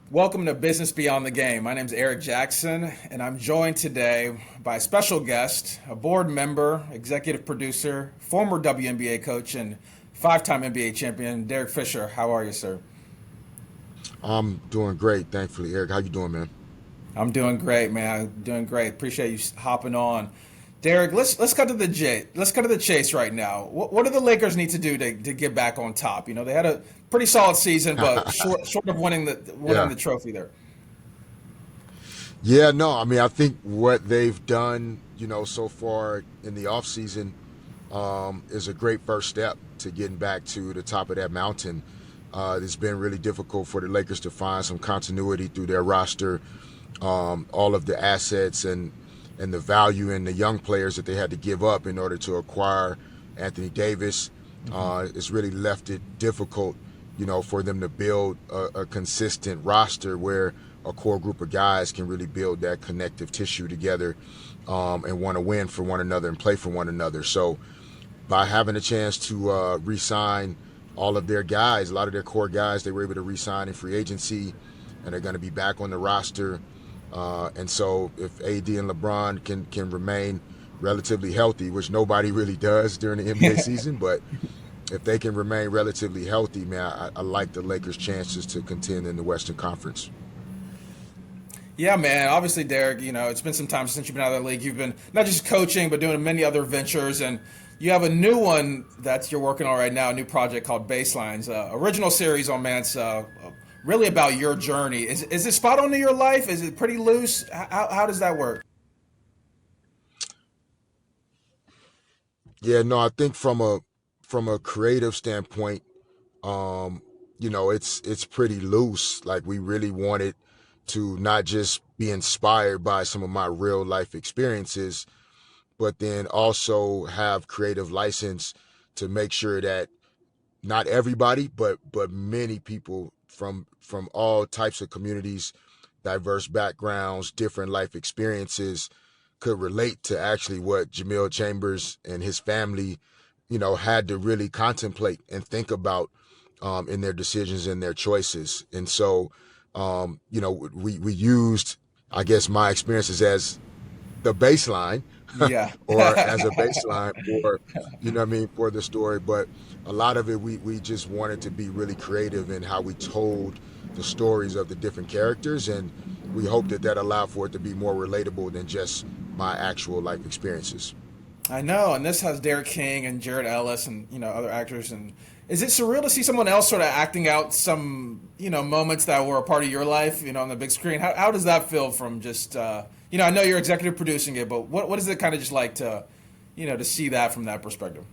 Welcome to Business Beyond the Game. My name is Eric Jackson, and I'm joined today by a special guest, a board member, executive producer, former WNBA coach, and five-time NBA champion, Derek Fisher. How are you, sir? I'm doing great, thankfully. Eric, how you doing, man? I'm doing great, man. I'm doing great. Appreciate you hopping on. Derek, let's cut to the let's cut to the chase right now. What do the Lakers need to do to get back on top? You know, they had a pretty solid season, but short of winning Yeah. the trophy there. Yeah, no, I mean, I think what they've done, so far in the offseason is a great first step to getting back to the top of that mountain. It's been really difficult for the Lakers to find some continuity through their roster, all of the assets and the value in the young players that they had to give up in order to acquire Anthony Davis. It's really left it difficult, for them to build a consistent roster where a core group of guys can really build that connective tissue together and want to win for one another and play for one another. So by having a chance to re-sign all of their guys, a lot of their core guys, they were able to re-sign in free agency, and they're going to be back on the roster. And so if AD and LeBron can remain relatively healthy, which nobody really does during the NBA season, but if they can remain relatively healthy, man, I like the Lakers' chances to contend in the Western Conference. Yeah, man. Obviously, Derek, it's been some time since you've been out of the league. You've been not just coaching, but doing many other ventures. And you have a new one that you're working on right now, a new project called Baselines, original series on Mansa, really about your journey. Is it spot on to your life? Is it pretty loose? How does that work? Yeah, no, I think from a creative standpoint, um, it's pretty loose. Like we really wanted to not just be inspired by some of my real life experiences, but then also have creative license to make sure that not everybody, but many people from all types of communities, diverse backgrounds, different life experiences could relate to actually what Jamil Chambers and his family, had to really contemplate and think about in their decisions and their choices. And so, we used, I guess, my experiences as the baseline Yeah. or as a baseline for for the story, but a lot of it we just wanted to be really creative in how we told the stories of the different characters, and we hope that that allowed for it to be more relatable than just my actual life experiences. I know, and this has Derek King and Jared Ellis and other actors. And is it surreal to see someone else sort of acting out some moments that were a part of your life, on the big screen? How does that feel from just I know you're executive producing it, but what is it kind of just like to to see that from that perspective?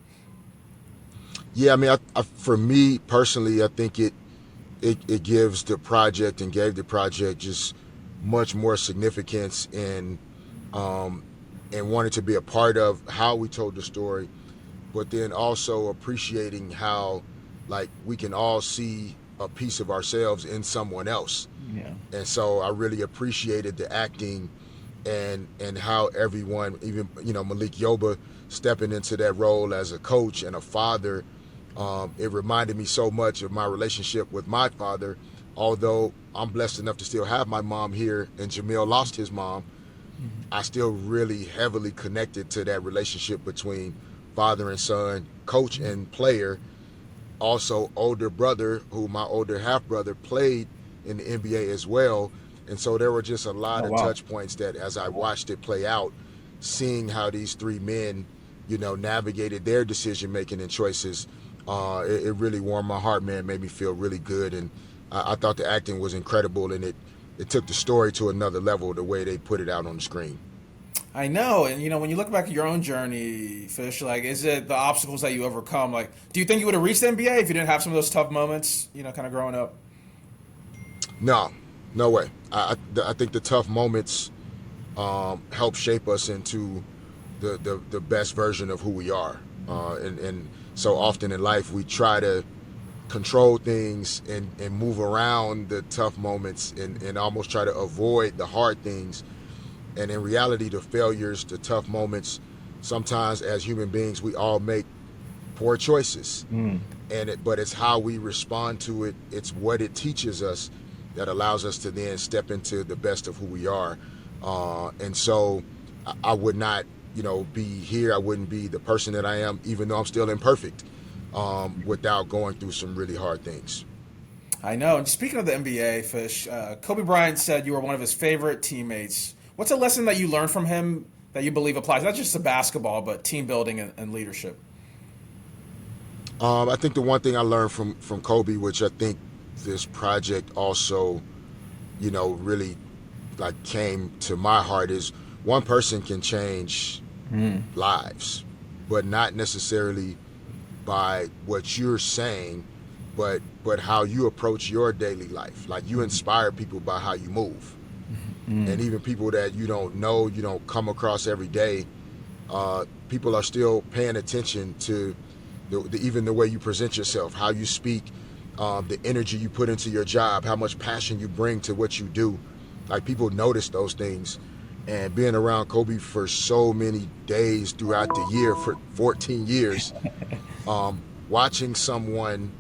Yeah, I mean, for me personally, I think it gives the project and gave the project just much more significance um, and wanted to be a part of how we told the story, but then also appreciating how like we can all see a piece of ourselves in someone else. Yeah. And so I really appreciated the acting and how everyone, even Malik Yoba, stepping into that role as a coach and a father. It reminded me so much of my relationship with my father. Although I'm blessed enough to still have my mom here, and Jamil lost his mom, I still really heavily connected to that relationship between father and son, coach and player. Also, older brother, who my older half brother played in the NBA as well. And so there were just a lot Oh of wow. touch points that as I watched it play out, seeing how these three men, navigated their decision making and choices, it really warmed my heart, man, made me feel really good. And I thought the acting was incredible, and it took the story to another level the way they put it out on the screen. I know, and when you look back at your own journey, Fish, like, is it the obstacles that you overcome? Like, do you think you would have reached the NBA if you didn't have some of those tough moments? Kind of growing up. No, no way. I think the tough moments help shape us into the best version of who we are. And so often in life, we try to control things and move around the tough moments and almost try to avoid the hard things. And in reality, the failures, the tough moments, sometimes as human beings, we all make poor choices. Mm. But it's how we respond to it. It's what it teaches us that allows us to then step into the best of who we are. And so I would not, be here. I wouldn't be the person that I am, even though I'm still imperfect, without going through some really hard things. I know. And speaking of the NBA, Fish, Kobe Bryant said you were one of his favorite teammates. What's a lesson that you learned from him that you believe applies not just to basketball, but team building and leadership? I think the one thing I learned from Kobe, which I think this project also, really like came to my heart, is one person can change lives, but not necessarily by what you're saying, but how you approach your daily life. Like you inspire people by how you move, and even people that you don't know, you don't come across every day. People are still paying attention to even the way you present yourself, how you speak, the energy you put into your job, how much passion you bring to what you do. Like people notice those things. And being around Kobe for so many days throughout the year, for 14 years, watching someone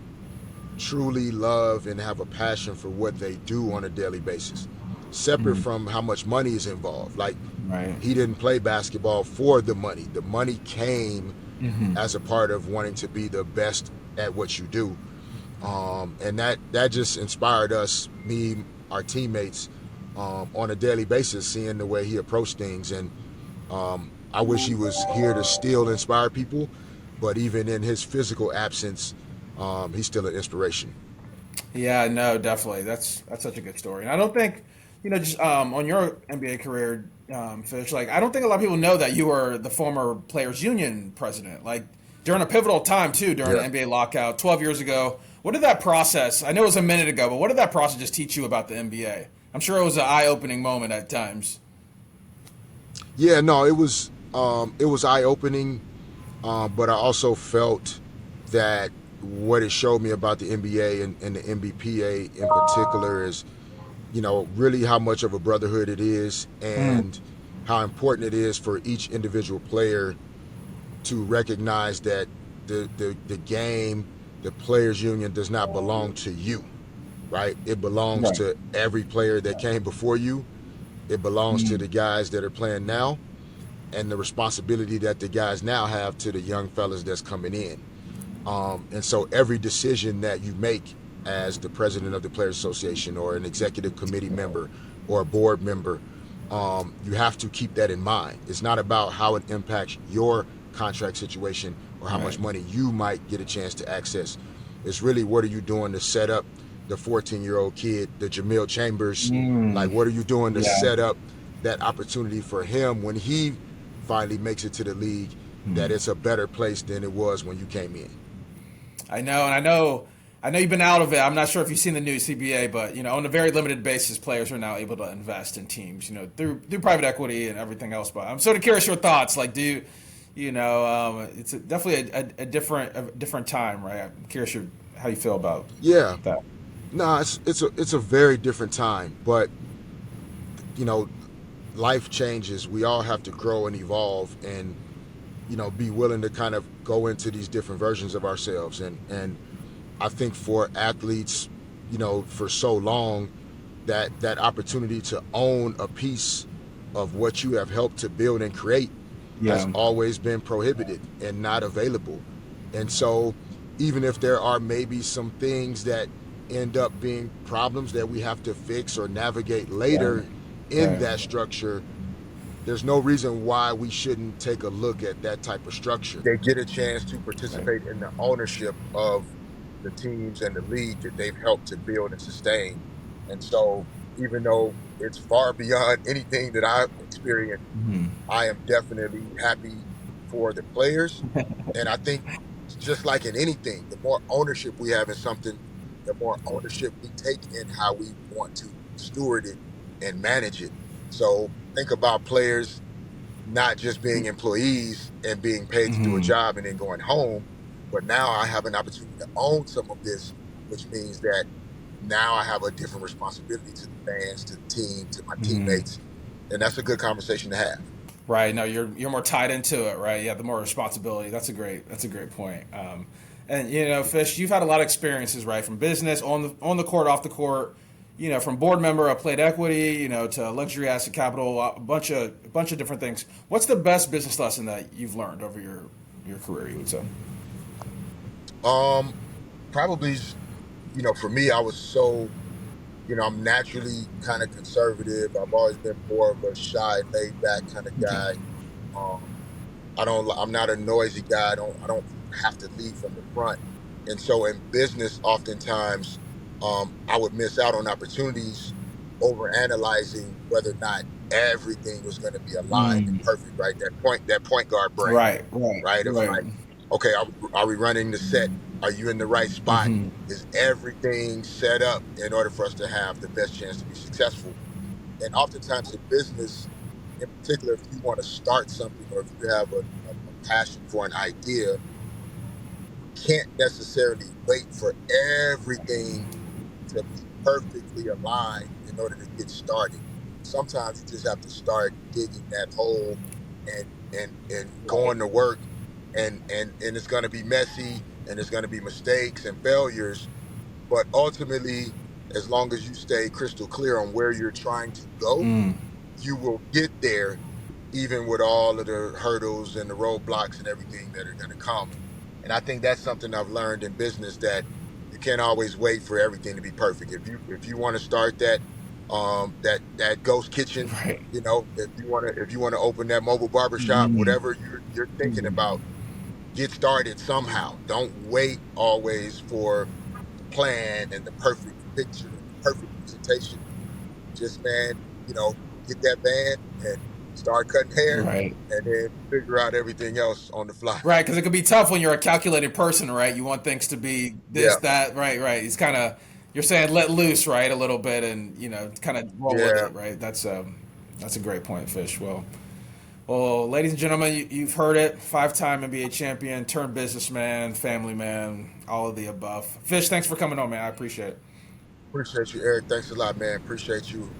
truly love and have a passion for what they do on a daily basis, separate from how much money is involved. Like Right. he didn't play basketball for the money. The money came as a part of wanting to be the best at what you do. And that just inspired us, me, our teammates, on a daily basis, seeing the way he approached things. And I wish he was here to still inspire people, but even in his physical absence, he's still an inspiration. Yeah, no, definitely. That's such a good story. And I don't think, just on your NBA career, Fish, like I don't think a lot of people know that you were the former Players Union president. Like during a pivotal time too, during the Yeah. NBA lockout 12 years ago. What did that process? I know it was a minute ago, but what did that process just teach you about the NBA? I'm sure it was an eye-opening moment at times. Yeah, no, it was eye opening, but I also felt that what it showed me about the NBA and the NBPA in particular is, really how much of a brotherhood it is and how important it is for each individual player to recognize that the game, the players union does not belong to you, right? It belongs Right. to every player that came before you. It belongs to the guys that are playing now, and the responsibility that the guys now have to the young fellas that's coming in. And so every decision that you make as the president of the Players Association or an executive committee member or a board member, you have to keep that in mind. It's not about how it impacts your contract situation or how much Right. money you might get a chance to access. It's really what are you doing to set up the 14-year-old kid, the Jamil Chambers? Like, what are you doing to Yeah. set up that opportunity for him when he finally makes it to the league, that it's a better place than it was when you came in? I know, and I know you've been out of it. I'm not sure if you've seen the new CBA, but on a very limited basis, players are now able to invest in teams, through private equity and everything else. But I'm sort of curious your thoughts. Like, it's definitely a different time, right? I'm curious how you feel about Yeah, that. no, it's a very different time, but you know, life changes. We all have to grow and evolve, and be willing to kind of go into these different versions of ourselves. And I think for athletes, for so long, that opportunity to own a piece of what you have helped to build and create has Yeah. always been prohibited and not available. And so, even if there are maybe some things that end up being problems that we have to fix or navigate Yeah. later in Right. that structure, there's no reason why we shouldn't take a look at that type of structure. They get a chance to Right. participate in the ownership of the teams and the league that they've helped to build and sustain. And so, even though it's far beyond anything that I've experienced, I am definitely happy for the players. And I think, just like in anything, the more ownership we have in something, the more ownership we take in how we want to steward it and manage it. So think about players not just being employees and being paid to do a job and then going home, but now I have an opportunity to own some of this, which means that now I have a different responsibility to the fans, to the team, to my teammates, and that's a good conversation to have. Right. No, you're more tied into it, right? Yeah, the more responsibility. That's a great point. And Fish, you've had a lot of experiences, right, from business on the court, off the court. from board member of Plate Equity, to luxury asset capital, a bunch of different things. What's the best business lesson that you've learned over your career? You would say. Um, Probably, for me, I was so, I'm naturally kind of conservative. I've always been more of a shy, laid back kind of Okay. guy. Um, I'm not a noisy guy. I don't have to lead from the front. And so in business, oftentimes, I would miss out on opportunities over analyzing whether or not everything was going to be aligned and Mm. perfect, right? That point guard brain, Right. Right. right? Of Right. like, okay, are we running the set? Are you in the right spot? Hmm. Is everything set up in order for us to have the best chance to be successful? And oftentimes in business, in particular, if you want to start something or if you have a passion for an idea, you can't necessarily wait for everything to be perfectly aligned in order to get started. Sometimes you just have to start digging that hole and Right. going to work, and it's going to be messy, and it's going to be mistakes and failures, but ultimately, as long as you stay crystal clear on where you're trying to go, Mm. you will get there, even with all of the hurdles and the roadblocks and everything that are going to come. And I think that's something I've learned in business, that you can't always wait for everything to be perfect. If you want to start that ghost kitchen, Right. if you want to open that mobile barbershop, Mm. whatever you're thinking Mm. about, get started somehow. Don't wait always for the plan and the perfect picture and the perfect presentation. Just, man, you know, get that band and start cutting hair, Right. and then figure out everything else on the fly. Right, because it could be tough when you're a calculated person, right? You want things to be this, Yeah, that, right, right. It's kind of you're saying let loose, right, a little bit, and kind of roll with yeah. it, right? That's a great point, Fish. Well, ladies and gentlemen, you've heard it. Five-time NBA champion, turned businessman, family man, all of the above. Fish, thanks for coming on, man. I appreciate it. Appreciate you, Eric. Thanks a lot, man. Appreciate you.